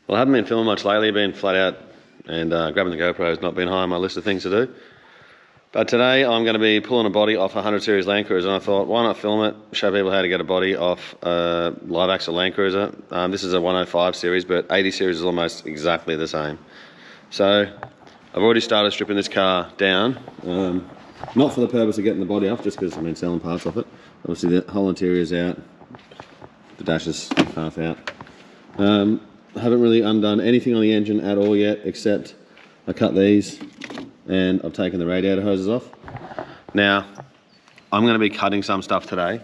Well, I haven't been filming much lately, been flat out, and grabbing the GoPro has not been high on my list of things to do. But today I'm going to be pulling a body off a 100 series landcruiser, and I thought, why not film it, show people how to get a body off a live axle landcruiser. This is a 105 series, but 80 series is almost exactly the same. So I've already started stripping this car down, not for the purpose of getting the body off, just because I've been selling parts off it. Obviously the whole interior is out, the dash is half out. I haven't really undone anything on the engine at all yet, except I cut these and I've taken the radiator hoses off. Now, I'm going to be cutting some stuff today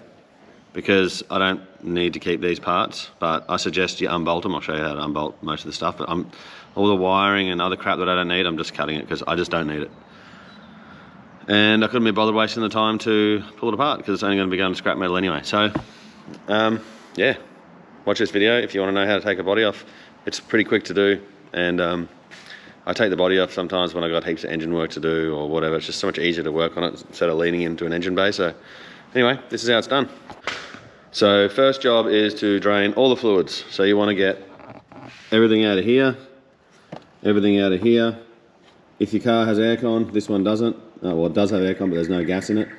because I don't need to keep these parts, but I suggest you unbolt them. I'll show you how to unbolt most of the stuff, but all the wiring and other crap that I don't need, I'm just cutting it because I just don't need it. And I couldn't be bothered wasting the time to pull it apart because it's only going to be going to scrap metal anyway. So, yeah, watch this video if you want to know how to take a body off. It's pretty quick to do, and I take the body off sometimes when I've got heaps of engine work to do or whatever. It's just so much easier to work on it instead of leaning into an engine bay. So anyway, this is how it's done. So first job is to drain all the fluids. So you want to get everything out of here, everything out of here. If your car has aircon, this one doesn't. Well, it does have aircon, but there's no gas in it.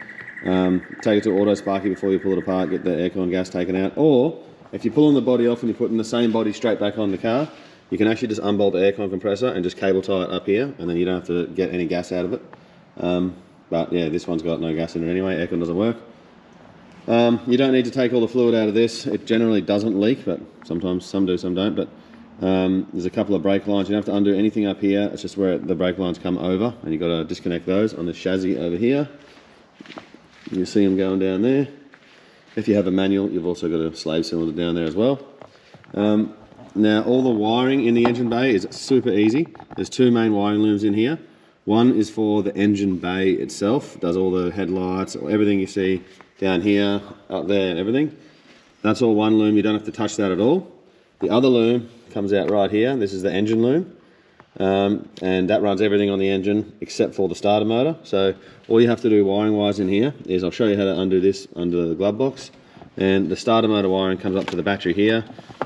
Take it to auto sparky before you pull it apart, get the aircon gas taken out. Or if you're pulling the body off and you're putting the same body straight back on the car, you can actually just unbolt the aircon compressor and just cable tie it up here, and then you don't have to get any gas out of it. But yeah, this one's got no gas in it anyway, aircon doesn't work. You don't need to take all the fluid out of this. It generally doesn't leak, but sometimes some do, some don't. But there's a couple of brake lines. You don't have to undo anything up here. It's just where the brake lines come over, and you've got to disconnect those on the chassis over here. You see them going down there. If you have a manual, you've also got a slave cylinder down there as well. Now, all the wiring in the engine bay is super easy. There's two main wiring looms in here. One is for the engine bay itself. It does all the headlights, everything you see down here, up there, and everything. That's all one loom. You don't have to touch that at all. The other loom comes out right here. This is the engine loom. And that runs everything on the engine except for the starter motor. So all you have to do wiring wise in here is, I'll show you how to undo this under the glove box. And the starter motor wiring comes up to the battery here.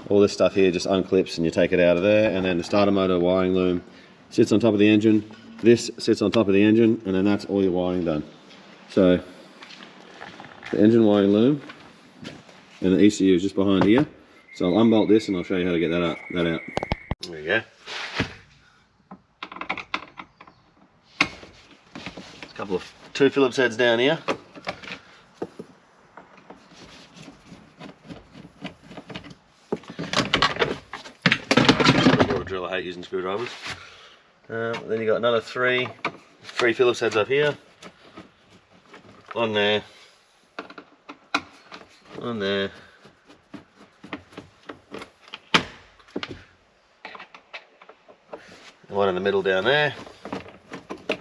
All this stuff here just unclips and you take it out of there, and then the starter motor wiring loom sits on top of the engine. This sits on top of the engine, and then that's all your wiring done. So the engine wiring loom and the ECU is just behind here. So I'll unbolt this and I'll show you how to get that out. There we go. There's a couple of 2 Phillips heads down here. Drill, I hate using screwdrivers. Then you got another three Phillips heads up here. One there. One there. One in the middle down there. It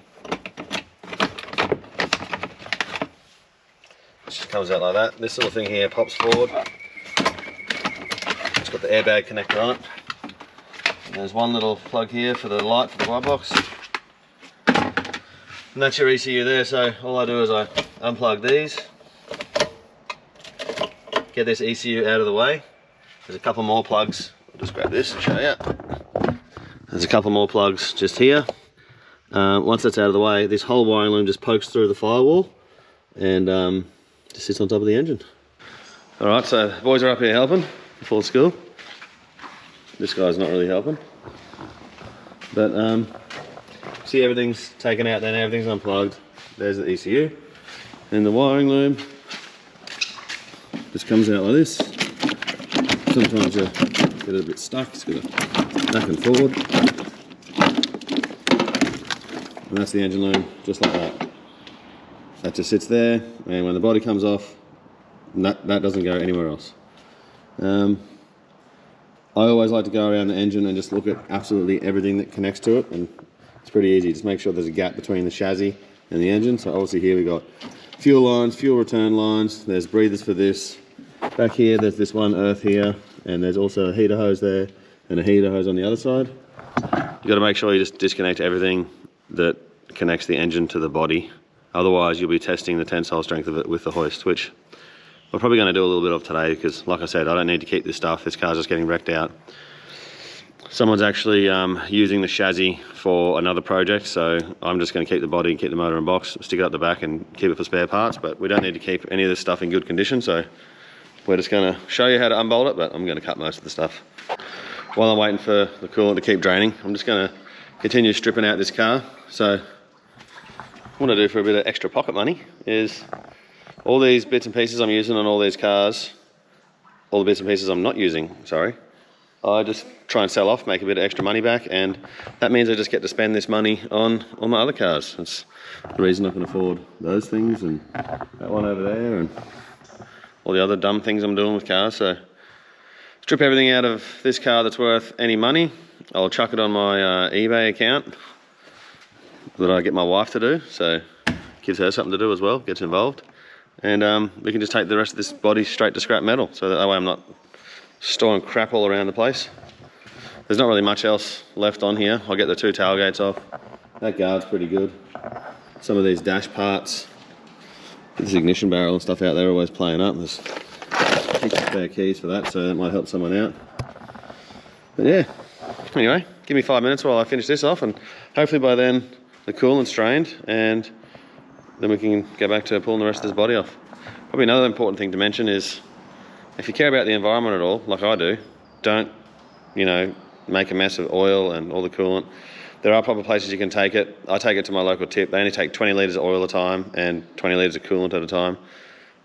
just comes out like that. This little thing here pops forward. It's got the airbag connector on it. There's one little plug here for the light for the glovebox, and that's your ECU there. So all I do is I unplug these, get this ECU out of the way. There's a couple more plugs. I'll just grab this and show you. There's a couple more plugs just here. Once that's out of the way, this whole wiring loom just pokes through the firewall and just sits on top of the engine. All right, so the boys are up here helping before school. This guy's not really helping, but see, everything's taken out, then everything's unplugged. There's the ECU, and the wiring loom just comes out like this. Sometimes you get it a bit stuck, it's got to back and forward, and that's the engine loom, just like that. That just sits there, and when the body comes off, that doesn't go anywhere else. I always like to go around the engine and just look at absolutely everything that connects to it, and it's pretty easy. Just make sure there's a gap between the chassis and the engine. So obviously here we got fuel lines, fuel return lines, there's breathers for this. Back here there's this one earth here, and there's also a heater hose there and a heater hose on the other side. You got to make sure you just disconnect everything that connects the engine to the body. Otherwise you'll be testing the tensile strength of it with the hoist, which we're probably going to do a little bit of today because, like I said, I don't need to keep this stuff. This car's just getting wrecked out. someone's actually using the chassis for another project, so I'm just going to keep the body, keep the motor and box, stick it up the back and keep it for spare parts, but we don't need to keep any of this stuff in good condition, so we're just going to show you how to unbolt it, but I'm going to cut most of the stuff. While I'm waiting for the coolant to keep draining, I'm just going to continue stripping out this car. So what I do for a bit of extra pocket money is all these bits and pieces I'm using on all these cars, all the bits and pieces I'm not using, sorry, I just try and sell off, make a bit of extra money back, and that means I just get to spend this money on all my other cars. That's the reason I can afford those things and that one over there and all the other dumb things I'm doing with cars. So strip everything out of this car that's worth any money. I'll chuck it on my eBay account that I get my wife to do, so it gives her something to do as well, gets involved. And we can just take the rest of this body straight to scrap metal, so that way I'm not storing crap all around the place. There's not really much else left on here. I'll get the 2 tailgates off. That guard's pretty good. Some of these dash parts, this ignition barrel and stuff out there always playing up. There's heaps of spare keys for that, so that might help someone out. But yeah, anyway, give me 5 minutes while I finish this off, and hopefully by then the coolant's drained, and then we can go back to pulling the rest of this body off. Probably another important thing to mention is, if you care about the environment at all, like I do, don't, you know, make a mess of oil and all the coolant. There are proper places you can take it. I take it to my local tip. They only take 20 litres of oil at a time and 20 litres of coolant at a time.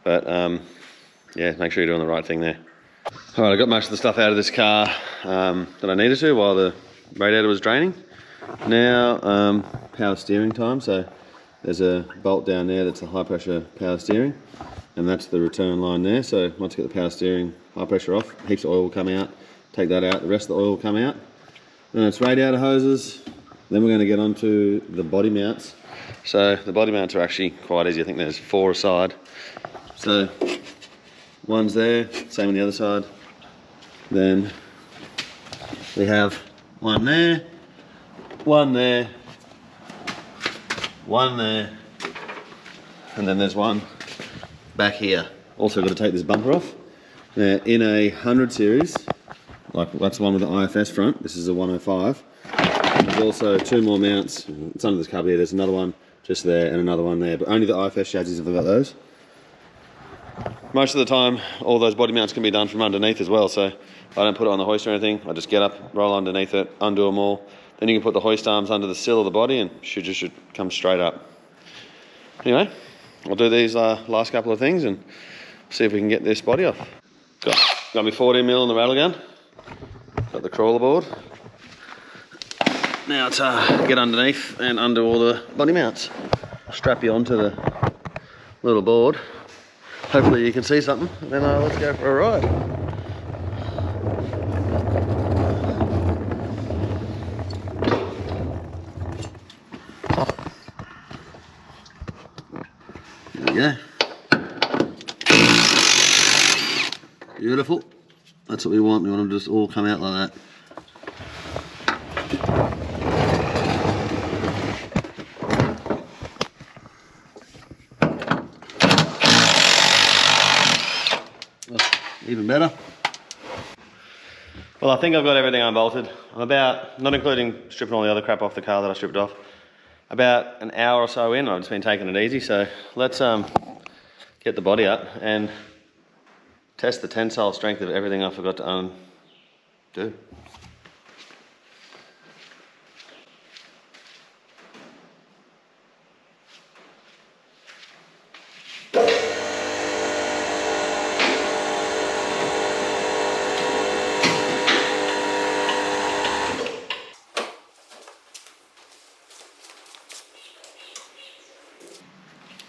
But yeah, make sure you're doing the right thing there. All right, I got most of the stuff out of this car that I needed to while the radiator was draining. Now, power steering time. So there's a bolt down there that's the high pressure power steering, and that's the return line there. So once you get the power steering high pressure off, heaps of oil will come out. Take that out, the rest of the oil will come out. Then it's radiator hoses. Then we're going to get onto the body mounts. So the body mounts are actually quite easy. I think there's 4 a side. So one's there, same on the other side. Then we have one there, one there, one there, and then there's one back here. Also got to take this bumper off. Now in a 100 series, like that's the one with the IFS front, this is a 105. There's also 2 more mounts. It's under this cupboard here. There's another one just there and another one there, but only the IFS chassis have got those. Most of the time, all those body mounts can be done from underneath as well, so I don't put it on the hoist or anything. I just get up, roll underneath it, undo them all. Then you can put the hoist arms under the sill of the body and should come straight up. Anyway, I'll do these last couple of things and see if we can get this body off. Got me 14mm on the rattle gun. Got the crawler board. Now to get underneath and undo all the body mounts. Strap you onto the little board. Hopefully you can see something, and then let's go for a ride. There we go. Beautiful. That's what we want. We want them to just all come out like that. Even better. Well, I think I've got everything unbolted. I'm about, not including stripping all the other crap off the car that I stripped off, about an hour or so in. I've just been taking it easy, so let's get the body up and test the tensile strength of everything I forgot to undo.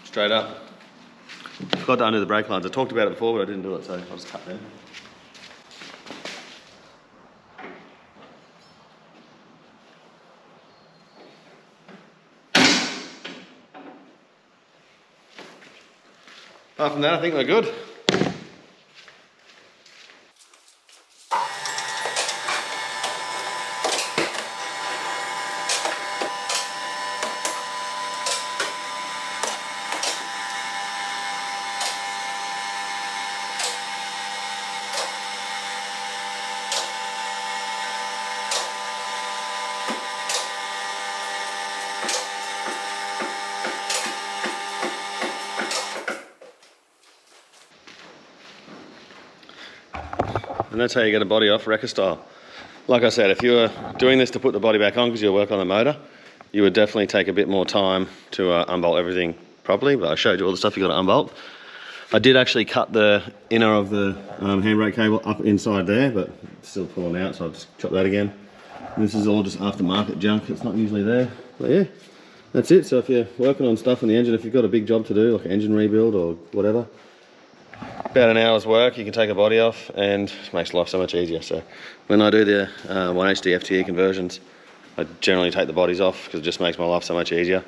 Straight up. I forgot to undo the brake lines. I talked about it before, but I didn't do it, so I'll just cut them. Apart from that, I think we're good. and that's how you get a body off wrecker style. Like I said, if you were doing this to put the body back on because you work on the motor, you would definitely take a bit more time to unbolt everything properly, but I showed you all the stuff you got to unbolt. I did actually cut the inner of the handbrake cable up inside there, but it's still pulling out, so I'll just chop that again. And this is all just aftermarket junk, it's not usually there. But yeah, that's it. So if you're working on stuff on the engine, if you've got a big job to do, like an engine rebuild or whatever, about an hour's work, you can take a body off and it makes life so much easier. So when I do the 1HD FTE conversions, I generally take the bodies off because it just makes my life so much easier.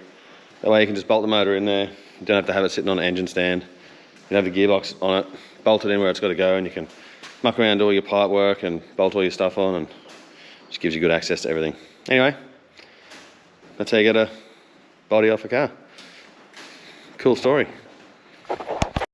That way you can just bolt the motor in there, you don't have to have it sitting on an engine stand. You can have the gearbox on it, bolt it in where it's got to go, and you can muck around, do all your pipe work and bolt all your stuff on, and just gives you good access to everything. Anyway, that's how you get a body off a car. Cool story.